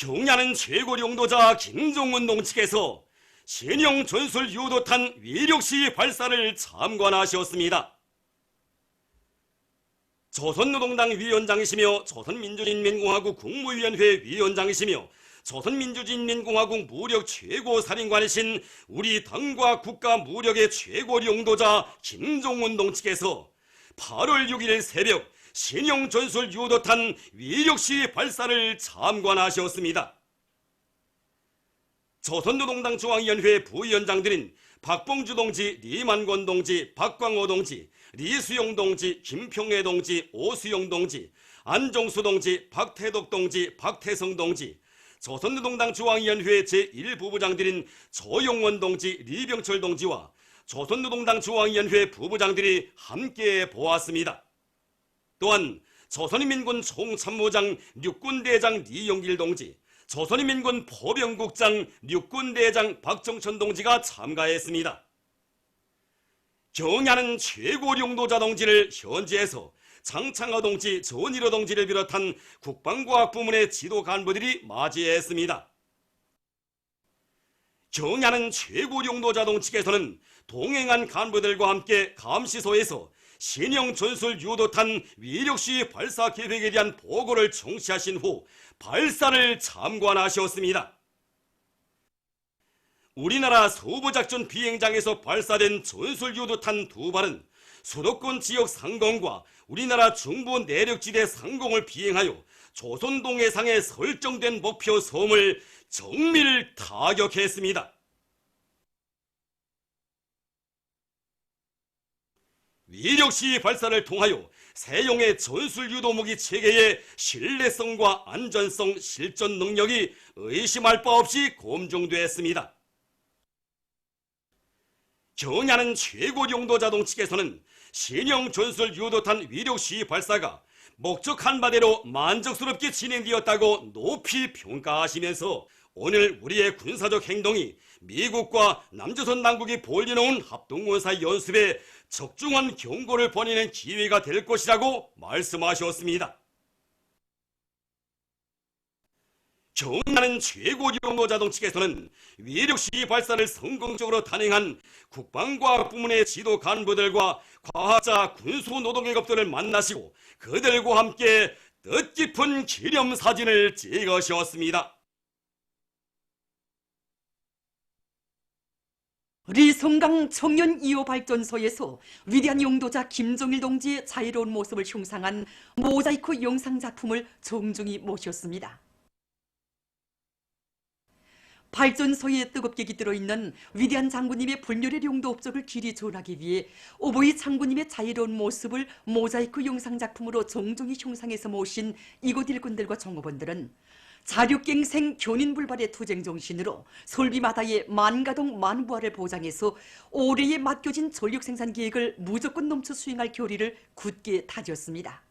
경야는 최고 용도자 김종문 동측에서 신형 전술 유도탄 위력시 발사를 참관하셨습니다. 조선노동당 위원장이시며 조선민주인민공화국 국무위원회 위원장이시며 조선민주주의인민공화국 무력 최고사령관이신 우리 당과 국가 무력의 최고 용도자 김종문 동측에서 8월 6일 새벽 신형 전술 유도탄 위력시 발사를 참관하셨습니다. 조선노동당 중앙위원회 부위원장들인 박봉주 동지, 리만권 동지, 박광호 동지, 리수용 동지, 김평래 동지, 오수용 동지, 안종수 동지, 박태덕 동지, 박태성 동지, 조선노동당 중앙위원회 제1부부장들인 조용원 동지, 리병철 동지와 조선노동당 중앙위원회 부부장들이 함께 보았습니다. 또한 조선인민군 총참모장 육군대장 리용길 동지, 조선인민군 포병국장 육군대장 박정천 동지가 참가했습니다. 경야는 최고 용도자 동지를 현지에서 장창하 동지, 전일호 동지를 비롯한 국방과학 부문의 지도 간부들이 맞이했습니다. 경야는 최고 용도자 동측에서는 동행한 간부들과 함께 감시소에서 신형 전술 유도탄 위력시 발사 계획에 대한 보고를 청취하신 후 발사를 참관하셨습니다. 우리나라 서부작전 비행장에서 발사된 전술 유도탄 2발은 수도권 지역 상공과 우리나라 중부 내륙지대 상공을 비행하여 조선 동해상에 설정된 목표 섬을 정밀 타격했습니다. 위력시 발사를 통하여 세용의 전술 유도무기 체계의 신뢰성과 안전성, 실전 능력이 의심할 바 없이 검증됐습니다. 경야는 최고 용도자 동측에서는 신형 전술 유도탄 위력시 발사가 목적한 바대로 만족스럽게 진행되었다고 높이 평가하시면서 오늘 우리의 군사적 행동이 미국과 남조선 당국이 벌여놓은 합동군사 연습에 적중한 경고를 보내는 기회가 될 것이라고 말씀하셨습니다. 경야는 최고 용도자 동측에서는 위력시 발사를 성공적으로 단행한 국방과학 부문의 지도 간부들과 과학자, 군수노동계급들을 만나시고 그들과 함께 뜻깊은 기념사진을 찍으셨습니다. 리성강 청년 2호 발전소에서 위대한 용도자 김종일 동지의 자유로운 모습을 흉상한 모자이크 영상작품을 정중히 모셨습니다. 발전소에 뜨겁게 깃들어 있는 위대한 장군님의 불멸의 용도 업적을 길이 전하기 위해 오보이 장군님의 자유로운 모습을 모자이크 영상작품으로 정중히 흉상해서 모신 이곳 일꾼들과 종업원들은 자륙갱생 견인불발의 투쟁 정신으로 솔비마다의 만가동 만부화를 보장해서 올해에 맡겨진 전력생산 계획을 무조건 넘쳐 수행할 결의를 굳게 다졌습니다.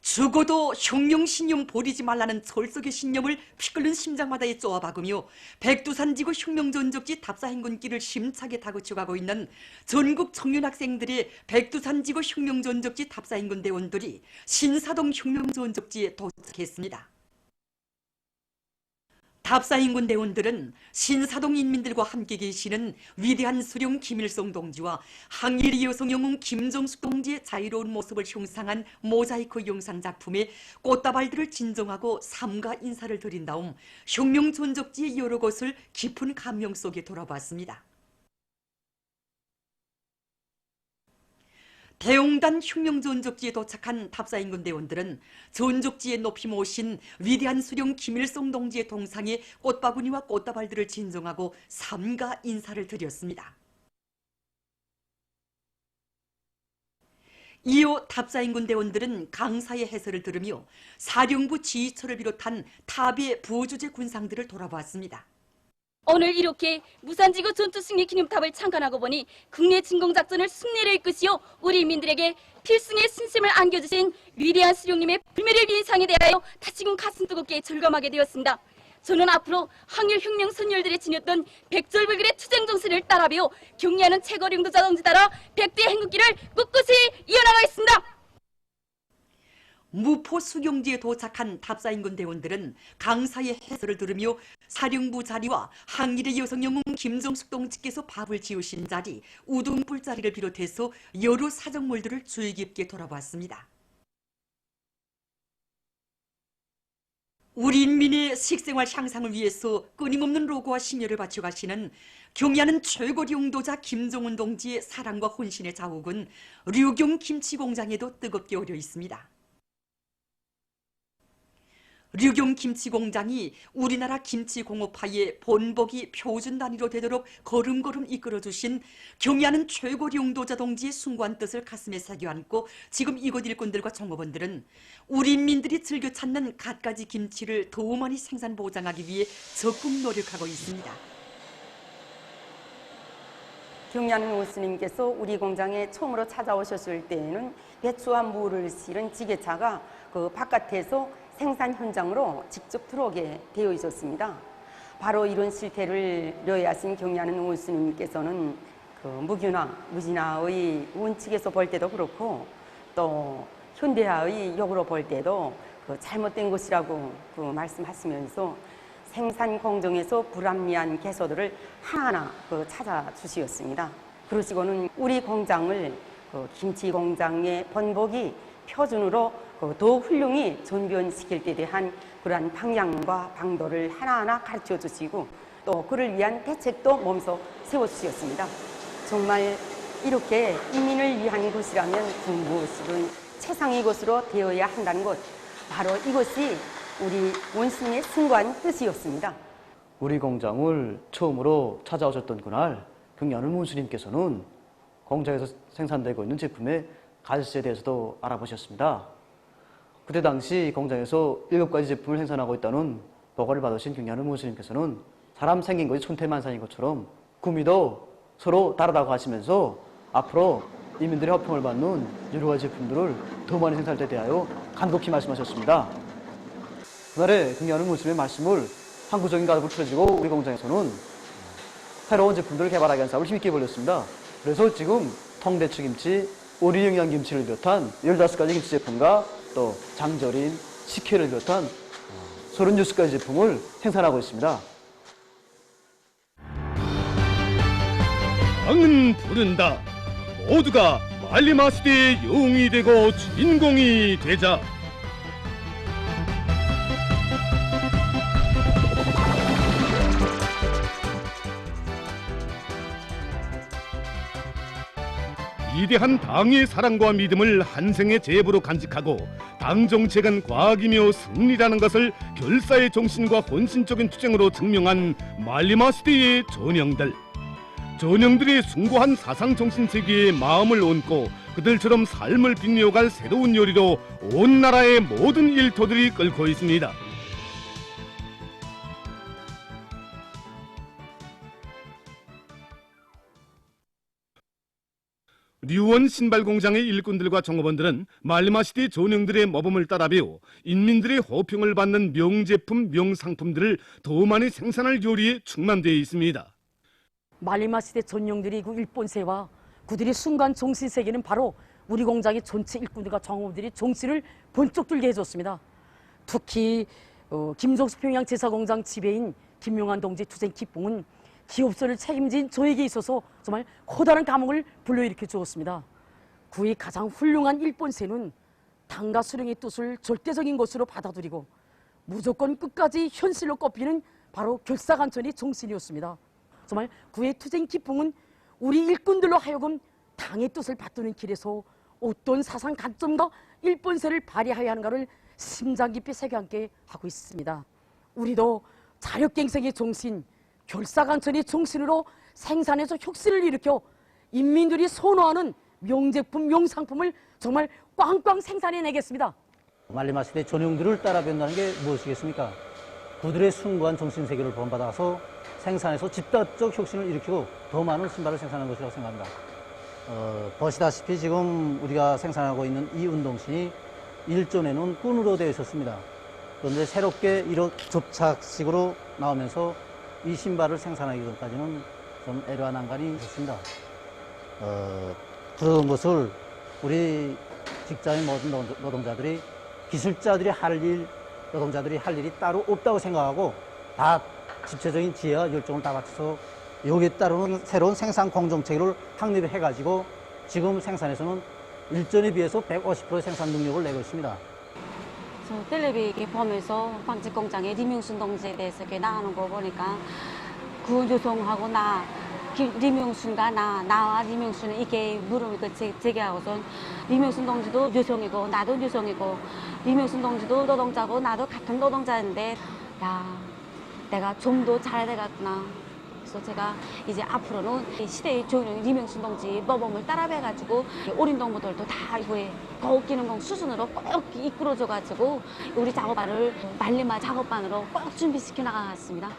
죽어도 혁명신념 버리지 말라는 철석의 신념을 피 끓는 심장마다에 쪼아박으며 백두산지구 혁명전적지 답사행군길을 심차게 다그쳐가고 있는 전국 청년학생들의 백두산지구 혁명전적지 답사행군 대원들이 신사동 혁명전적지에 도착했습니다. 답사행군 대원들은 신사동 인민들과 함께 계시는 위대한 수령 김일성 동지와 항일 여성 영웅 김정숙 동지의 자유로운 모습을 흉상한 모자이크 영상작품에 꽃다발들을 진정하고 삼가 인사를 드린 다음 혁명 전적지의 여러 곳을 깊은 감명 속에 돌아봤습니다. 대용단 혁명전적지에 도착한 답사행군 대원들은 전적지에 높이 모신 위대한 수령 김일성 동지의 동상에 꽃바구니와 꽃다발들을 진정하고 삼가 인사를 드렸습니다. 이후 답사행군 대원들은 강사의 해설을 들으며 사령부 지휘처를 비롯한 탑의 부주제 군상들을 돌아보았습니다. 오늘 이렇게 무산지구 전투승리 기념탑을 참관하고 보니 국내 진공작전을 승리를 이끄시어 우리 민들에게 필승의 신심을 안겨주신 위대한 수령님의 불멸의 인상에 대하여 다시금 가슴 뜨겁게 절감하게 되었습니다. 저는 앞으로 항일혁명 선열들이 지녔던 백절불길의 투쟁 정신을 따라배워 경리하는 최고 용도자 동지 따라 백두의 행군길을 꿋꿋이 이어나가겠습니다. 무포 수경지에 도착한 탑사인군 대원들은 강사의 해설을 들으며 사령부 자리와 항일의 여성 영웅 김정숙 동지께서 밥을 지으신 자리, 우등불 자리를 비롯해서 여러 사정물들을 주의 깊게 돌아보았습니다. 우리 인민의 식생활 향상을 위해서 끊임없는 노고와 심혈을 바쳐가시는 경야는 최고리 용도자 김정은 동지의 사랑과 혼신의 자욱은 류경 김치공장에도 뜨겁게 오려 있습니다. 류경 김치공장이 우리나라 김치공업화의 본보기 표준 단위로 되도록 걸음걸음 이끌어주신 경야는 최고리 용도자 동지의 숭고한 뜻을 가슴에 새겨안고 지금 이곳 일꾼들과 종업원들은 우리 인민들이 즐겨 찾는 갖가지 김치를 더 많이 생산 보장하기 위해 적극 노력하고 있습니다. 경야는 우스님께서 우리 공장에 처음으로 찾아오셨을 때에는 배추와 무를 실은 지게차가 그 바깥에서 생산 현장으로 직접 들어오게 되어 있었습니다. 바로 이런 실태를 려야하신 경야는 우스님께서는 그 무진화의 원칙에서 볼 때도 그렇고 또 현대화의 역으로 볼 때도 그 잘못된 것이라고 그 말씀하시면서 생산 공정에서 불합리한 개소들을 하나하나 찾아주시었습니다. 그러시고는 우리 공장을 김치 공장의 본보기 표준으로 더욱 훌륭히 전변시킬 때 대한 그러한 방향과 방도를 하나하나 가르쳐 주시고 또 그를 위한 대책도 몸소 세워주셨습니다. 정말 이렇게 인민을 위한 것이라면 무엇이든 최상의 것으로 되어야 한다는 것, 바로 이것이 우리 원신의 숭고한 뜻이었습니다. 우리 공장을 처음으로 찾아오셨던 그날 경야는 문수님께서는 공장에서 생산되고 있는 제품의 가짓수에 대해서도 알아보셨습니다. 그때 당시 공장에서 7가지 제품을 생산하고 있다는 보고를 받으신 경야는 문수님께서는 사람 생긴 것이 천태만상인 것처럼 구미도 서로 다르다고 하시면서 앞으로 인민들의 허평을 받는 여러 가지 제품들을 더 많이 생산할 때 대하여 간곡히 말씀하셨습니다. 그날의 경야는 문수님의 말씀을 항구적인 가닥을 틀어지고 우리 공장에서는 새로운 제품들을 개발하기 위한 사업을 힘있게 벌였습니다. 그래서 지금 통대추김치, 오리영양김치를 비롯한 15가지 김치 제품과 또 장절인, 식혜를 비롯한 36가지 제품을 생산하고 있습니다. 왕은 부른다. 모두가 말리마시대의 영웅이 되고 주인공이 되자. 위대한 당의 사랑과 믿음을 한생의 제부로 간직하고 당 정책은 과학이며 승리라는 것을 결사의 정신과 헌신적인 투쟁으로 증명한 말리마 시대의 전형들. 전형들이 숭고한 사상 정신 세계에 마음을 얹고 그들처럼 삶을 빛내어갈 새로운 요리로 온 나라의 모든 일터들이 끓고 있습니다. 류원 신발공장의 일꾼들과 종업원들은 말리마 시대 전형들의 모범을 따라 배워 인민들의 호평을 받는 명제품, 명상품들을 더 많이 생산할 요리에 충만되어 있습니다. 말리마 시대 전용들이 그 일본세와 그들의 순간 정신세계는 바로 우리 공장의 전체 일꾼들과 종업원들이 정신을 번쩍 들게 해줬습니다. 특히 김정숙 평양 제사공장 지배인 김용환 동지 투쟁 기풍은 기업선을 책임진 저에게 있어서 정말 커다란 감흥을 불러일으켜 주었습니다. 그의 가장 훌륭한 일본세는 당과 수령의 뜻을 절대적인 것으로 받아들이고 무조건 끝까지 현실로 꼽히는 바로 결사간천의 정신이었습니다. 정말 그의 투쟁 기풍은 우리 일꾼들로 하여금 당의 뜻을 받드는 길에서 어떤 사상 관점과 일본세를 발휘해야 하는가를 심장 깊이 새겨안게 하고 있습니다. 우리도 자력갱생의 정신, 결사간천의 정신으로 생산해서 혁신을 일으켜 인민들이 선호하는 명제품, 명상품을 정말 꽝꽝 생산해내겠습니다. 말리마 시대 전용들을 따라 변다는 게 무엇이겠습니까? 그들의 숭고한 정신세계를 본받아서 생산해서 집단적 혁신을 일으키고 더 많은 신발을 생산하는 것이라고 생각합니다. 보시다시피 지금 우리가 생산하고 있는 이 운동신이 일전에는 끈으로 되어 있었습니다. 그런데 새롭게 이런 접착식으로 나오면서 이 신발을 생산하기 전까지는 좀 애로와 난관이 있었습니다. 그런 것을 우리 직장의 모든 노동자들이 기술자들이 할 일, 노동자들이 할 일이 따로 없다고 생각하고 다 집체적인 지혜와 열정을 다 바쳐서 여기에 따르는 새로운 생산 공정체계를 확립해가지고 지금 생산에서는 일전에 비해서 150% 생산 능력을 내고 있습니다. 저 텔레비 보면서 빵집 공장의 리명순 동지에 대해서 이렇게 나오는 거 보니까 그 여성하고 리명순과 나와 리명순은 이게 물음을 제기하고서 리명순 동지도 여성이고 나도 여성이고 리명순 동지도 노동자고 나도 같은 노동자인데 야 내가 좀 더 잘해야 되겠구나. 그래서 제가 이제 앞으로는 이 시대의 조용 리명순 동지 모범을 따라해가지고 어린 동무들도 다 이거에 거기는 수순으로 꼭 이끌어줘가지고 우리 작업반을 말리마 작업반으로 꼭 준비시켜 나가겠습니다.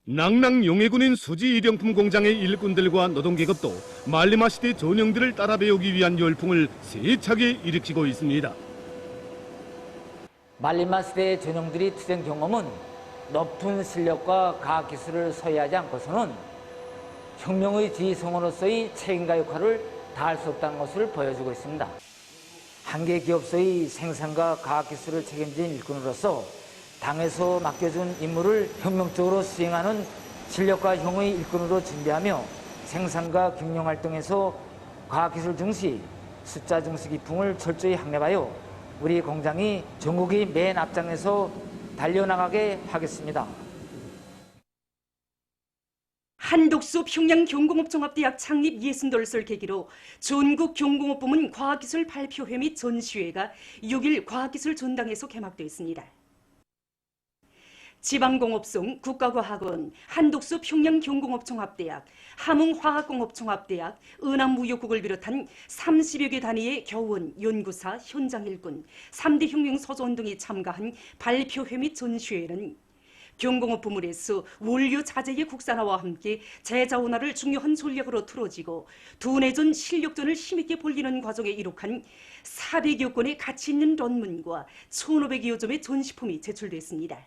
낭낭 용해군인 수지 일용품 공장의 일꾼들과 노동계급도 말리마 시대 전형들을 따라 배우기 위한 열풍을 세차게 일으키고 있습니다. 말리마 시대의 전형들이 투쟁 경험은 높은 실력과 과학기술을 소유하지 않고서는 혁명의 지휘성으로서의 책임과 역할을 다할 수 없다는 것을 보여주고 있습니다. 한 개 기업소의 생산과 과학기술을 책임진 일꾼으로서 당에서 맡겨준 임무를 혁명적으로 수행하는 실력과 형의 일꾼으로 준비하며 생산과 경영활동에서 과학기술 증시, 숫자 증시 기풍을 철저히 확립하여 우리 공장이 전국의 맨 앞장에서 달려나가게 하겠습니다. 한독수 평양경공업종합대학 창립 60돌을 계기로 전국 경공업부문 과학기술 발표회 및 전시회가 6일 과학기술 전당에서 개막됐습니다. 지방공업성 국가과학원, 한독수 평양경공업종합대학, 함흥화학공업종합대학, 은암무역국을 비롯한 30여 개 단위의 교원, 연구사, 현장 일꾼, 3대 혁명서전 등이 참가한 발표회 및 전시회는 경공업 부문에서 원료 자재의 국산화와 함께 재자원화를 중요한 전략으로 틀어지고 두뇌전 실력전을 힘있게 벌리는 과정에 이룩한 400여 건의 가치 있는論文과 1,500여 점의 전시품이 제출됐습니다.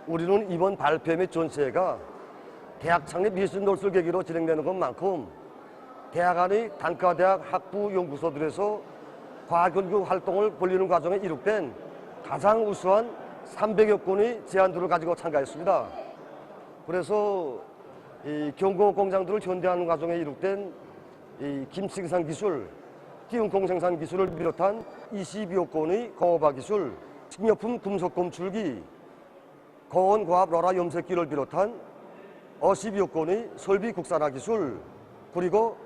우리는 이번 발표 및 전시회가 대학 창립 60돌을 계기로 진행되는 것만큼 대학 안의 단과대학 학부 연구소들에서 과학연구 활동을 벌리는 과정에 이룩된 가장 우수한 300여 건의 제안들을 가지고 참가했습니다. 그래서 이 경공업 공장들을 현대화하는 과정에 이룩된 이 김생산 기술, 띄운공 생산 기술을 비롯한 22여 건의 공업화 기술, 식료품 금속 검출기, 고온과합 로라 염색기를 비롯한 50여 건의 설비 국산화 기술, 그리고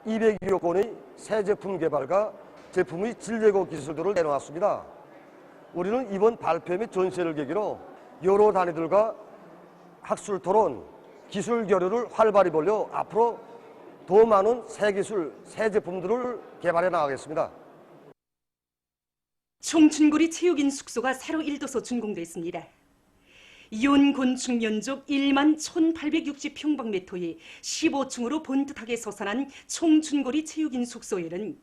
200여 건의 새 제품 개발과 제품의 질 제거 기술들을 내놓았습니다. 우리는 이번 발표 및 전시회를 계기로 여러 단위들과 학술 토론, 기술 교류를 활발히 벌여 앞으로 더 많은 새 기술, 새 제품들을 개발해 나가겠습니다. 총춘고리 체육인 숙소가 새로 일도서 준공됐습니다. 이온 건축 면적 1만 1,860평방미터에 15층으로 번듯하게 서산한 총춘고리 체육인 숙소에는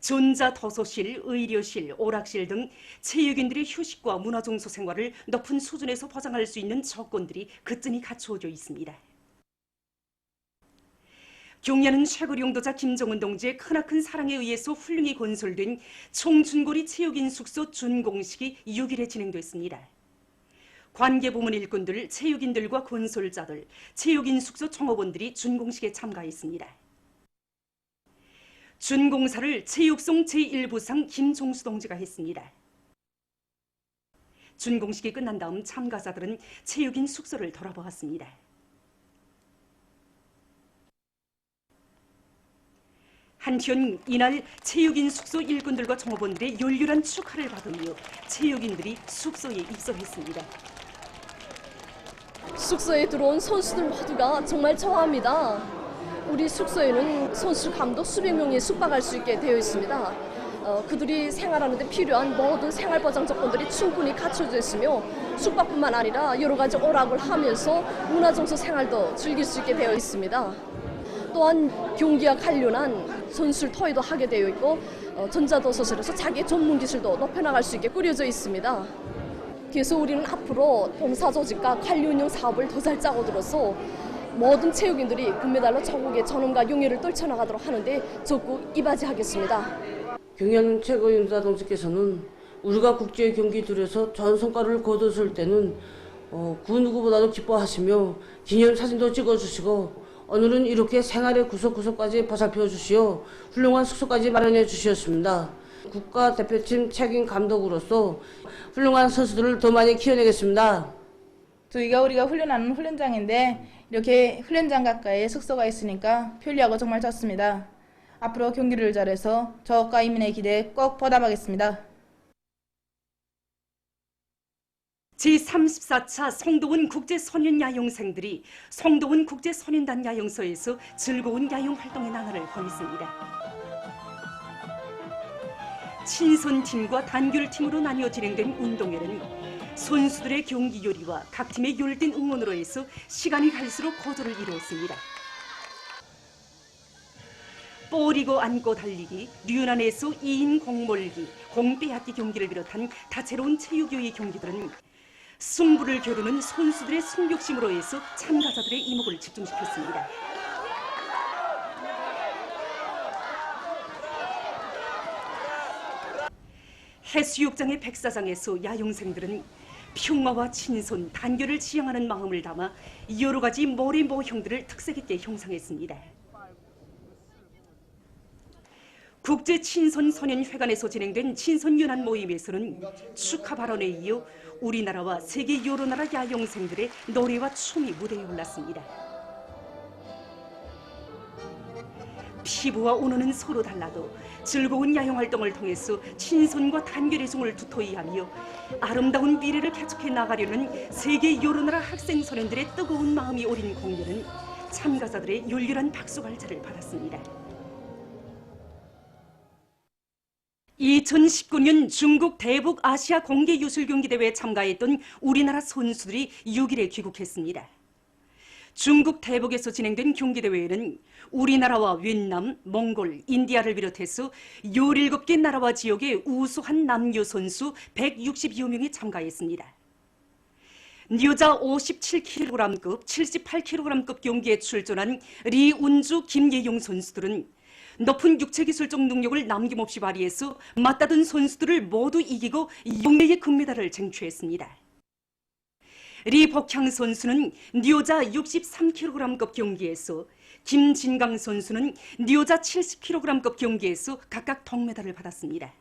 전자도서실, 의료실, 오락실 등 체육인들의 휴식과 문화정서 생활을 높은 수준에서 보장할 수 있는 조건들이 그쯤이 갖추어져 있습니다. 경야는 최고 용도자 김정은 동지의 크나큰 사랑에 의해서 훌륭히 건설된 총춘고리 체육인 숙소 준공식이 6일에 진행됐습니다. 관계부문 일꾼들, 체육인들과 건설자들, 체육인 숙소 종업원들이 준공식에 참가했습니다. 준공사를 체육송 제1부상 김종수 동지가 했습니다. 준공식이 끝난 다음 참가자들은 체육인 숙소를 돌아보았습니다. 한편 이날 체육인 숙소 일꾼들과 종업원들의 열렬한 축하를 받으며 체육인들이 숙소에 입소했습니다. 숙소에 들어온 선수들 모두가 정말 좋아합니다. 우리 숙소에는 선수, 감독 수백 명이 숙박할 수 있게 되어 있습니다. 그들이 생활하는 데 필요한 모든 생활보장 조건들이 충분히 갖춰져 있으며 숙박뿐만 아니라 여러 가지 오락을 하면서 문화정서 생활도 즐길 수 있게 되어 있습니다. 또한 경기와 관련한 전술 토의도 하게 되어 있고 전자도서실에서 자기의 전문 기술도 높여나갈 수 있게 꾸려져 있습니다. 그래서 우리는 앞으로 봉사조직과 관리운영 사업을 더 잘 짜고 들어서 모든 체육인들이 금메달로 전국의 전엄과 용예를 떨쳐나가도록 하는데 적극 이바지하겠습니다. 경연 최고인사동지께서는 우리가 국제 경기들에서 전 성과를 거뒀을 때는 그 누구보다도 기뻐하시며 기념사진도 찍어주시고 오늘은 이렇게 생활의 구석구석까지 보살펴 주시어 훌륭한 숙소까지 마련해 주셨습니다. 국가대표팀 책임 감독으로서 훌륭한 선수들을 더 많이 키워내겠습니다. 저희가 우리가 훈련하는 훈련장인데 이렇게 훈련장 가까이에 숙소가 있으니까 편리하고 정말 좋습니다. 앞으로 경기를 잘해서 저과 이민의 기대 꼭 보답하겠습니다. 제34차 성도원 국제소년야영생들이 성도원 국제소년단 야영소에서 즐거운 야영 활동의 나날을 보냈습니다. 친선팀과 단결팀으로 나뉘어 진행된 운동회는 선수들의 경기 요리와 각 팀의 열띤 응원으로 해서 시간이 갈수록 고조를 이루었습니다. 뽀리고 안고 달리기, 류난에서 2인 공몰기, 공빼앗기 경기를 비롯한 다채로운 체육요의 경기들은 승부를 겨루는 선수들의 승격심으로 해서 참가자들의 이목을 집중시켰습니다. 해수욕장의 백사장에서 야영생들은 평화와 친선, 단결을 지향하는 마음을 담아 여러 가지 모래 모형들을 특색 있게 형상했습니다. 국제친선소년회관에서 진행된 친선연합 모임에서는 축하 발언에 이어 우리나라와 세계 여러 나라 야영생들의 노래와 춤이 무대에 올랐습니다. 피부와 온도는 서로 달라도 즐거운 야영활동을 통해서 친선과 단결의 정을 두터이 하며 아름다운 미래를 개척해 나가려는 세계 여러 나라 학생 소년들의 뜨거운 마음이 어린 공연은 참가자들의 열렬한 박수갈채를 받았습니다. 2019년 중국 대북 아시아 공개유술경기대회에 참가했던 우리나라 선수들이 6일에 귀국했습니다. 중국 대북에서 진행된 경기대회에는 우리나라와越南, 몽골, 인디아를 비롯해서 17개 나라와 지역의 우수한 남녀 선수 160여 명이 참가했습니다. 여자 57kg급, 78kg급 경기에 출전한 리운주, 김예용 선수들은 높은 육체기술적 능력을 남김없이 발휘해서 맞다든 선수들을 모두 이기고 6개의 금메달을 쟁취했습니다. 리복향 선수는 여자 63kg급 경기에서, 김진강 선수는 여자 70kg급 경기에서 각각 동메달을 받았습니다.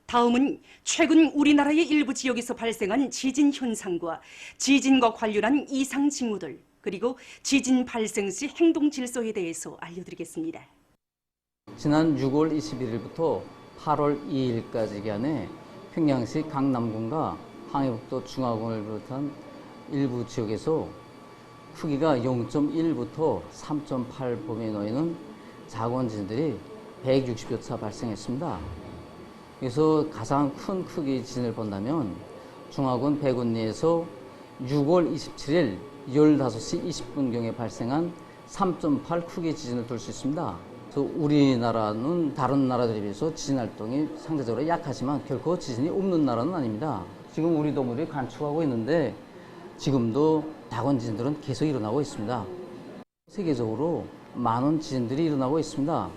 다음은 최근 우리나라의 일부 지역에서 발생한 지진 현상과 지진과 관련한 이상 징후들, 그리고 지진 발생 시 행동 질서에 대해서 알려드리겠습니다. 지난 6월 21일부터 8월 2일까지 기간에 평양시 강남군과 항해북도 중화군을 비롯한 일부 지역에서 크기가 0.1부터 3.8 범위에 놓이는 작은 지진들이 160여 차 발생했습니다. 그래서 가장 큰 크기의 지진을 본다면 중화군 백운리에서 6월 27일 15시 20분경에 발생한 3.8 크기의 지진을 들 수 있습니다. 그래서 우리나라는 다른 나라들에 비해서 지진 활동이 상대적으로 약하지만 결코 지진이 없는 나라는 아닙니다. 지금 우리 동물이 관측하고 있는데 지금도 작은 지진들은 계속 일어나고 있습니다. 세계적으로 많은 지진들이 일어나고 있습니다.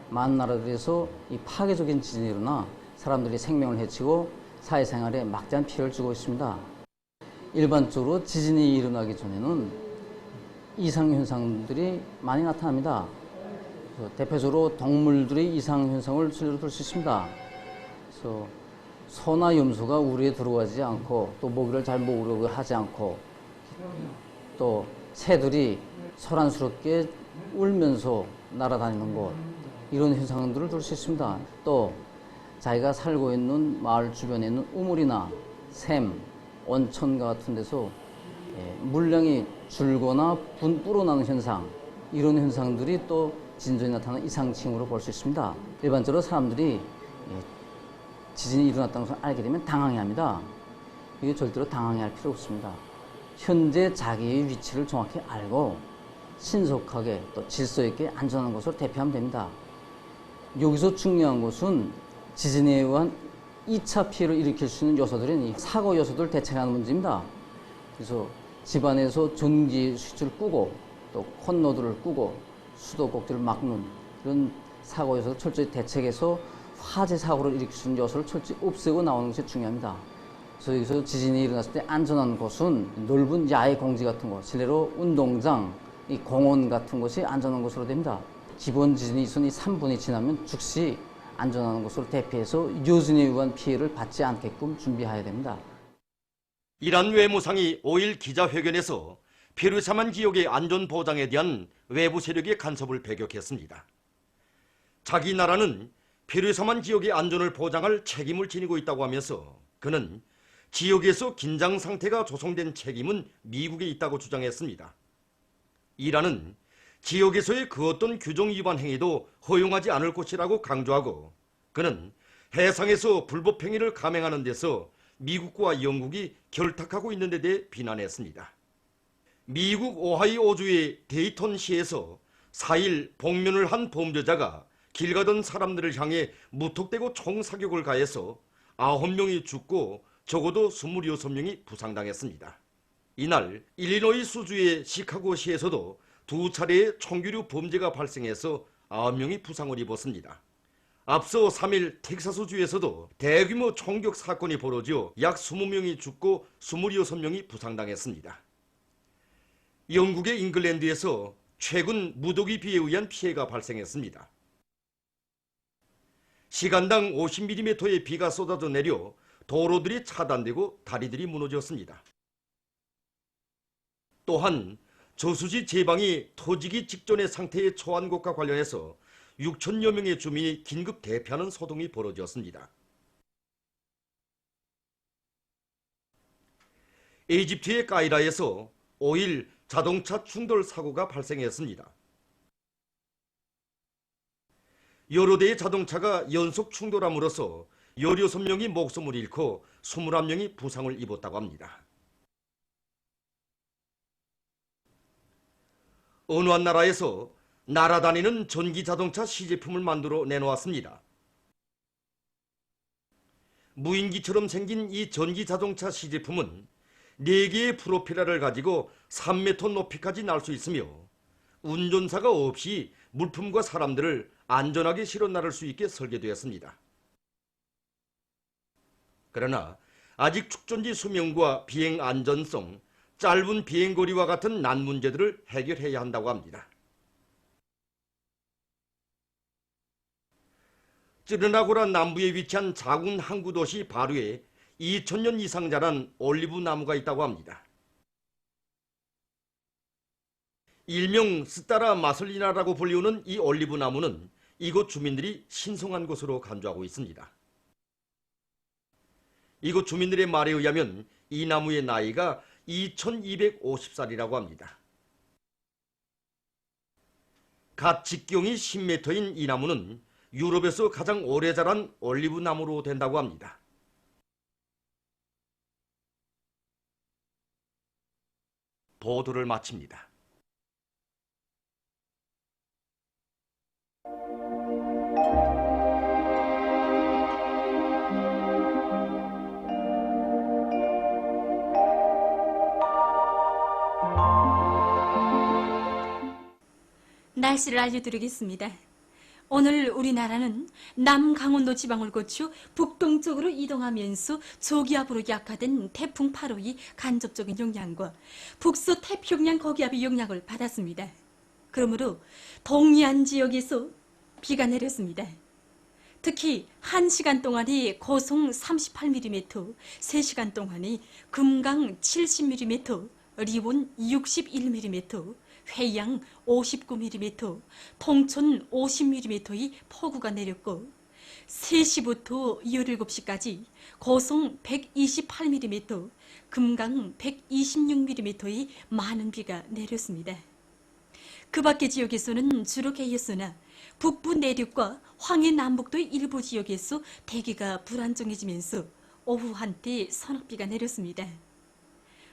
많은 나라들에서 이 파괴적인 지진이 일어나 사람들이 생명을 해치고 사회생활에 막대한 피해를 주고 있습니다. 일반적으로 지진이 일어나기 전에는 이상현상들이 많이 나타납니다. 대표적으로 동물들의 이상현상을 술로 들 수 있습니다. 그래서 소나 염소가 우리에 들어가지 않고 또 먹이를 잘 먹으려고 하지 않고 또 새들이 소란스럽게 울면서 날아다니는 것, 이런 현상들을 들 수 있습니다. 또 자기가 살고 있는 마을 주변에 있는 우물이나 샘, 온천과 같은 데서 물량이 줄거나 불어나는 현상, 이런 현상들이 또 지진전에 나타나는 이상징후로 볼 수 있습니다. 일반적으로 사람들이 지진이 일어났다는 것을 알게 되면 당황해합니다. 이게 절대로 당황해할 필요 없습니다. 현재 자기의 위치를 정확히 알고 신속하게 또 질서 있게 안전한 곳으로 대피하면 됩니다. 여기서 중요한 것은 지진에 의한 2차 피해를 일으킬 수 있는 요소들은 이 사고 요소들 대책하는 문제입니다. 그래서 집안에서 전기 스위치를 끄고 또 콘로드를 끄고 수도꼭지를 막는 그런 사고에서 철저히 대책해서 화재 사고를 일으킬 수 있는 요소를 철저히 없애고 나오는 것이 중요합니다. 그래서 여기서 지진이 일어났을 때 안전한 곳은 넓은 야외 공지 같은 곳, 실내로 운동장, 이 공원 같은 곳이 안전한 곳으로 됩니다. 기본 지진이 있은 이 3분이 지나면 즉시 안전한 곳으로 대피해서 요진에 의한 피해를 받지 않게끔 준비해야 됩니다. 이란 외무상이 5일 기자회견에서 피르샤만 지역의 안전 보장에 대한 외부 세력의 간섭을 배격했습니다. 자기 나라는 피르샤만 지역의 안전을 보장할 책임을 지니고 있다고 하면서 그는 지역에서 긴장 상태가 조성된 책임은 미국에 있다고 주장했습니다. 이란은 지역에서의 그 어떤 규정 위반 행위도 허용하지 않을 것이라고 강조하고 그는 해상에서 불법 행위를 감행하는 데서 미국과 영국이 결탁하고 있는 데 대해 비난했습니다. 미국 오하이오주의 데이턴시에서 4일 복면을 한 범죄자가 길 가던 사람들을 향해 무턱대고 총사격을 가해서 9명이 죽고 적어도 26명이 부상당했습니다. 이날 일리노이 수주의 시카고시에서도 2차례의 총기류 범죄가 발생해서 9명이 부상을 입었습니다. 앞서 3일 텍사스주에서도 대규모 총격 사건이 벌어져 약 20명이 죽고 26명이 부상당했습니다. 영국의 잉글랜드에서 최근 무더기 비에 의한 피해가 발생했습니다. 시간당 50mm의 비가 쏟아져 내려 도로들이 차단되고 다리들이 무너졌습니다. 또한 저수지 제방이 터지기 직전의 상태에 처한 것과 관련해서 6천여 명의 주민이 긴급 대피하는 소동이 벌어졌습니다. 이집트의 카이라에서 5일 자동차 충돌 사고가 발생했습니다. 여러 대의 자동차가 연속 충돌함으로써 16명이 목숨을 잃고 21명이 부상을 입었다고 합니다. 어느 한 나라에서 날아다니는 전기자동차 시제품을 만들어 내놓았습니다. 무인기처럼 생긴 이 전기자동차 시제품은 4개의 프로펠러를 가지고 3m 높이까지 날 수 있으며 운전사가 없이 물품과 사람들을 안전하게 실어 나를 수 있게 설계되었습니다. 그러나 아직 축전지 수명과 비행 안전성, 짧은 비행거리와 같은 난 문제들을 해결해야 한다고 합니다. 쯔르나고라 남부에 위치한 작은 항구 도시 바루에 2000년 이상 자란 올리브 나무가 있다고 합니다. 일명 스타라 마슬리나라고 불리우는 이 올리브 나무는 이곳 주민들이 신성한 것으로 간주하고 있습니다. 이곳 주민들의 말에 의하면 이 나무의 나이가 2250살이라고 합니다. 갓 직경이 10m인 이 나무는 유럽에서 가장 오래 자란 올리브 나무로 된다고 합니다. 보도를 마칩니다. 날씨를 알려드리겠습니다. 오늘 우리나라는 남강원도 지방을 거쳐 북동쪽으로 이동하면서 조기압으로 약화된 태풍 8호의 간접적인 영향과 북서태평양 거기압의 영향을 받았습니다. 그러므로 동해안 지역에서 비가 내렸습니다. 특히 1시간 동안에 고송 38mm, 3시간 동안에 금강 70mm, 리온 61mm, 회양 59mm, 통촌 50mm의 폭우가 내렸고 3시부터 17시까지 고송 128mm, 금강 126mm의 많은 비가 내렸습니다. 그 밖의 지역에서는 주로 개였으나 북부 내륙과 황해 남북도의 일부 지역에서 대기가 불안정해지면서 오후 한때 서낙비가 내렸습니다.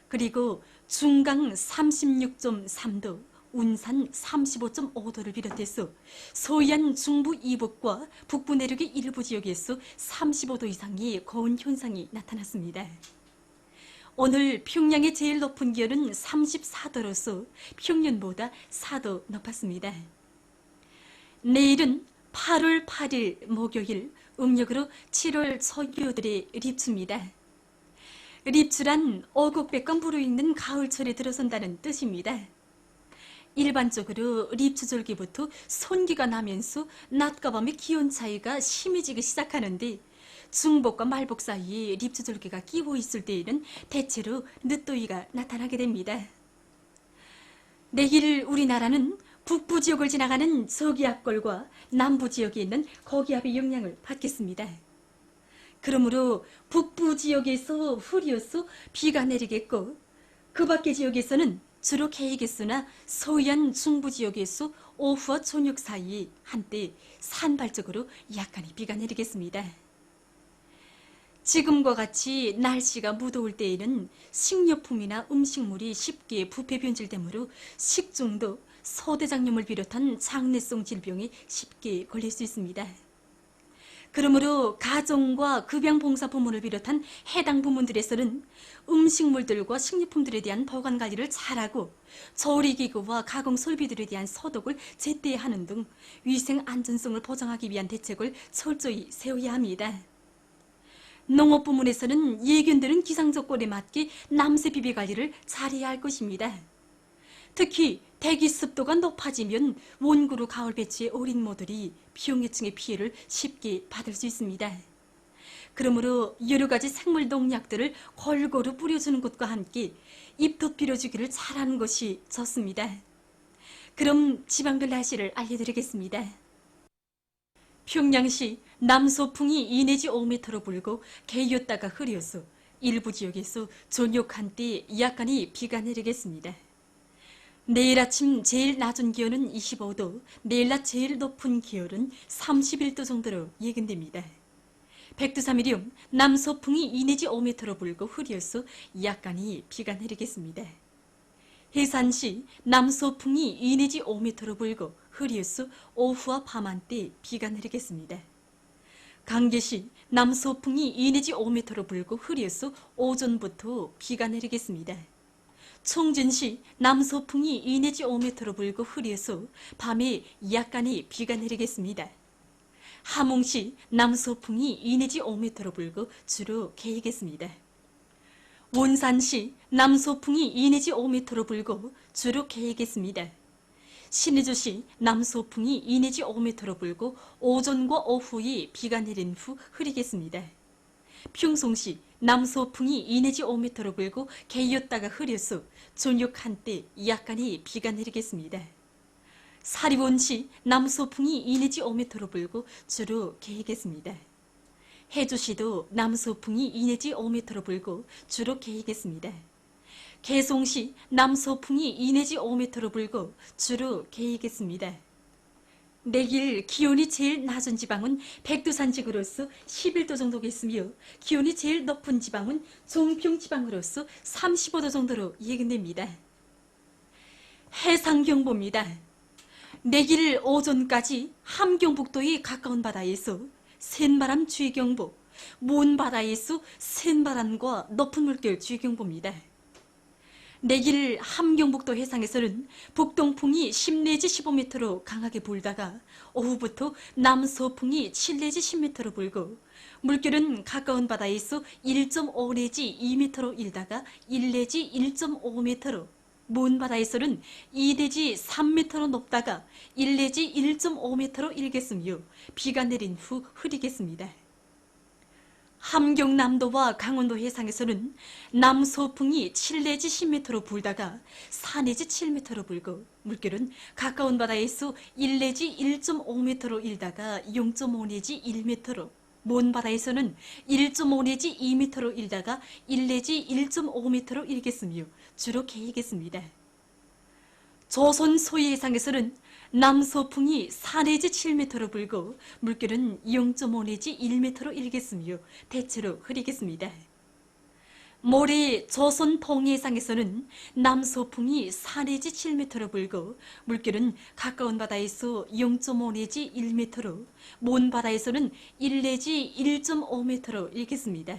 그리고 중강 36.3도, 운산 35.5도를 비롯해서 서해안 중부 이북과 북부 내륙의 일부 지역에서 35도 이상의 고온 현상이 나타났습니다. 오늘 평양의 제일 높은 기온은 34도로서 평년보다 4도 높았습니다. 내일은 8월 8일 목요일, 음력으로 7월 서교들의 립추입니다. 립추란 어곡백과 무르익는 가을철에 들어선다는 뜻입니다. 일반적으로 립추절기부터 손기가 나면서 낮과 밤의 기온 차이가 심해지기 시작하는데 중복과 말복 사이에 립추절기가 끼고 있을 때에는 대체로 늦더위가 나타나게 됩니다. 내일 우리나라는 북부 지역을 지나가는 저기압골과 남부 지역에 있는 거기압의 영향을 받겠습니다. 그러므로 북부 지역에서 흐려서 비가 내리겠고 그 밖의 지역에서는 주로 개개수나 서해안 중부 지역에서 오후와 저녁 사이 한때 산발적으로 약간의 비가 내리겠습니다. 지금과 같이 날씨가 무더울 때에는 식료품이나 음식물이 쉽게 부패 변질되므로 식중독, 소대장염을 비롯한 장내성 질병에 쉽게 걸릴 수 있습니다. 그러므로 가정과 급양봉사부문을 비롯한 해당 부문들에서는 음식물들과 식료품들에 대한 보관 관리를 잘하고 조리기구와 가공 설비들에 대한 소독을 제때 하는 등 위생 안전성을 보장하기 위한 대책을 철저히 세워야 합니다. 농업부문에서는 예견되는 기상조건에 맞게 남새 비비 관리를 잘해야 할 것입니다. 특히 대기 습도가 높아지면 원구루 가을 배추의 어린 모들이 병해충의 피해를 쉽게 받을 수 있습니다. 그러므로 여러 가지 생물 농약들을 골고루 뿌려주는 것과 함께 잎덧 빌어주기를 잘하는 것이 좋습니다. 그럼 지방별 날씨를 알려드리겠습니다. 평양시 남서풍이 2 내지 5m로 불고 개였다가 흐려서 일부 지역에서 저녁 한때 약간의 비가 내리겠습니다. 내일 아침 제일 낮은 기온은 25도, 내일 낮 제일 높은 기온은 31도 정도로 예견됩니다. 백두산미령 남서풍이 2 내지 5m로 불고 흐려서 약간의 비가 내리겠습니다. 해산시 남서풍이 2 내지 5m로 불고 흐려서 오후와 밤 한때 비가 내리겠습니다. 강계시 남서풍이 2 내지 5m로 불고 흐려서 오전부터 비가 내리겠습니다. 총진시 남서풍이 2 내지 5m로 불고 흐려서 밤에 약간의 비가 내리겠습니다. 함흥시 남서풍이 2 내지 5m로 불고 주로 개이겠습니다. 원산시 남서풍이 2 내지 5m로 불고 주로 개이겠습니다. 신의주시 남서풍이 2 내지 5m로 불고 오전과 오후에 비가 내린 후 흐리겠습니다. 평송시 남서풍이 2 내지 5m로 불고 개였다가 흐려서 저녁 한때 약간의 비가 내리겠습니다. 사리원시 남서풍이 2 내지 5m로 불고 주로 개이겠습니다. 해주시도 남서풍이 2 내지 5m로 불고 주로 개이겠습니다. 개송시 남서풍이 2 내지 5m로 불고 주로 개이겠습니다. 내일 기온이 제일 낮은 지방은 백두산지구로서 11도 정도겠으며 기온이 제일 높은 지방은 종평지방으로서 35도 정도로 예견됩니다. 해상경보입니다. 내일 오전까지 함경북도의 가까운 바다에서 센바람 주의경보, 먼 바다에서 센바람과 높은 물결 주의경보입니다. 내일 함경북도 해상에서는 북동풍이 10 내지 15m로 강하게 불다가 오후부터 남서풍이 7 내지 10m로 불고 물결은 가까운 바다에서 1.5 내지 2m로 일다가 1 내지 1.5m로 먼 바다에서는 2 내지 3m로 높다가 1 내지 1.5m로 일겠으며 비가 내린 후 흐리겠습니다. 함경남도와 강원도 해상에서는 남서풍이 7 내지 10m로 불다가 4 내지 7m로 불고 물결은 가까운 바다에서 1 내지 1.5m로 일다가 0.5 내지 1m로 먼 바다에서는 1.5 내지 2m로 일다가 1 내지 1.5m로 일겠으며 주로 개이겠습니다. 조선 소위 해상에서는 남서풍이 4 내지 7m로 불고 물결은 0.5 내지 1m로 일겠으며 대체로 흐리겠습니다. 모레 조선 동해상에서는 남서풍이 4 내지 7m로 불고 물결은 가까운 바다에서 0.5 내지 1m로 먼 바다에서는 1 내지 1.5m로 일겠습니다.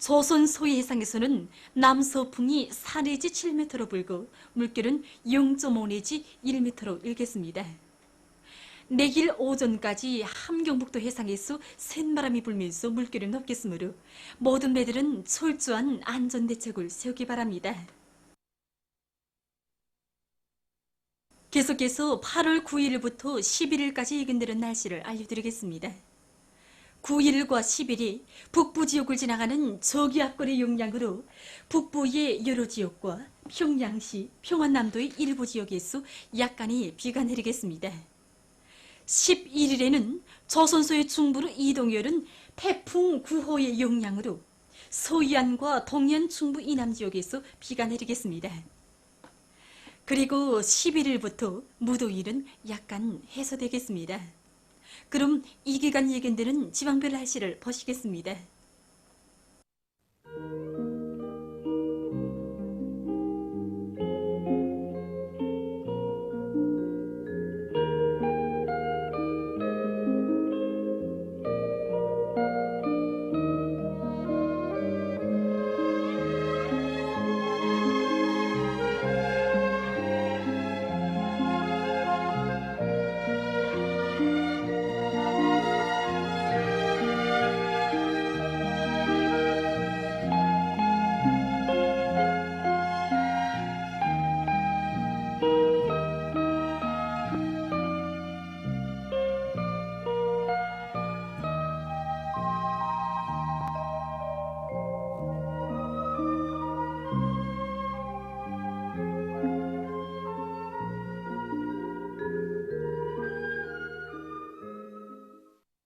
조선 소위 해상에서는 남서풍이 4 내지 7m로 불고 물결은 0.5 내지 1m로 일겠습니다. 내일 오전까지 함경북도 해상에서 센바람이 불면서 물결이 높겠으므로 모든 배들은 철저한 안전대책을 세우기 바랍니다. 계속해서 8월 9일부터 11일까지 예견되는 날씨를 알려드리겠습니다. 9일과 10일이 북부 지역을 지나가는 저기압골의 영향으로 북부의 여러 지역과 평양시, 평안남도의 일부 지역에서 약간의 비가 내리겠습니다. 11일에는 조선소의 중부로 이동열은 태풍 9호의 영향으로 서해안과 동해안 중부 이남 지역에서 비가 내리겠습니다. 그리고 11일부터 무더위는 약간 해소되겠습니다. 그럼 이 기간 예견되는 지방별 날씨를 보시겠습니다.